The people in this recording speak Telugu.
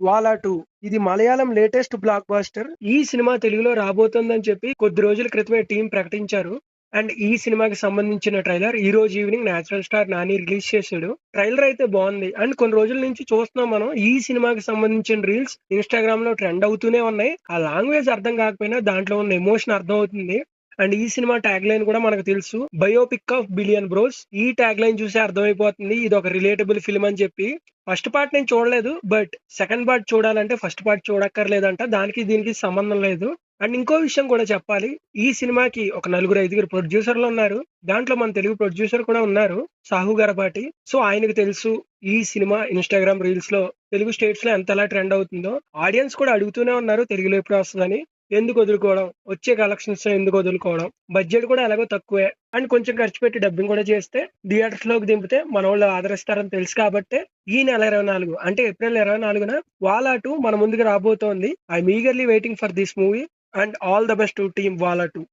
వాలా 2 ఇది మలయాళం లేటెస్ట్ బ్లాక్ బస్టర్. ఈ సినిమా తెలుగులో రాబోతుందని చెప్పి కొద్ది రోజుల క్రితమే టీం ప్రకటించారు. అండ్ ఈ సినిమాకి సంబంధించిన ట్రైలర్ ఈ రోజు evening natural star Nani release చేశాడు. ట్రైలర్ అయితే బాగుంది. అండ్ కొన్ని రోజుల నుంచి చూస్తున్నాం మనం ఈ సినిమాకి సంబంధించిన రీల్స్ ఇన్‌స్టాగ్రామ్ లో ట్రెండ్ అవుతూనే ఉన్నాయి. ఆ లాంగ్వేజ్ అర్థం కాకపోయినా దాంట్లో ఉన్న ఎమోషన్ అర్థం అవుతుంది. అండ్ ఈ సినిమా ట్యాగ్ లైన్ కూడా మనకు తెలుసు, బయోపిక్ ఆఫ్ బిలియన్ బ్రోస్. ఈ ట్యాగ్ లైన్ చూసి అర్థమైపోతుంది ఇది ఒక రిలేటబుల్ ఫిల్మ్ అని చెప్పి. ఫస్ట్ పార్ట్ నేను చూడలేదు, బట్ సెకండ్ పార్ట్ చూడాలంటే ఫస్ట్ పార్ట్ చూడక్కర్లేదంట. దానికి దీనికి సంబంధం లేదు. అండ్ ఇంకో విషయం కూడా చెప్పాలి, ఈ సినిమాకి ఒక నలుగురు ఐదుగురు ప్రొడ్యూసర్లు ఉన్నారు. దాంట్లో మన తెలుగు ప్రొడ్యూసర్ కూడా ఉన్నారు, సాహు గరపాటి. సో ఆయనకు తెలుసు ఈ సినిమా ఇన్‌స్టాగ్రామ్ రీల్స్ లో తెలుగు స్టేట్స్ లో ఎంతలా ట్రెండ్ అవుతుందో. ఆడియన్స్ కూడా అడుగుతూనే ఉన్నారు తెలుగులో ఎప్పుడు వస్తుందని. ఎందుకు వదులుకోవడం, వచ్చే కలెక్షన్స్ ఎందుకు వదులుకోవడం, బడ్జెట్ కూడా ఎలాగో తక్కువే. అండ్ కొంచెం ఖర్చు పెట్టి డబ్బింగ్ కూడా చేస్తే థియేటర్స్ లోకి దింపితే మన వాళ్ళు ఆదరిస్తారని తెలుసు కాబట్టి ఈ నెల 24 అంటే ఏప్రిల్ 24న వాలా 2 మన ముందుకు రాబోతోంది. I'm eagerly waiting for this movie and all the best to team వాలా 2.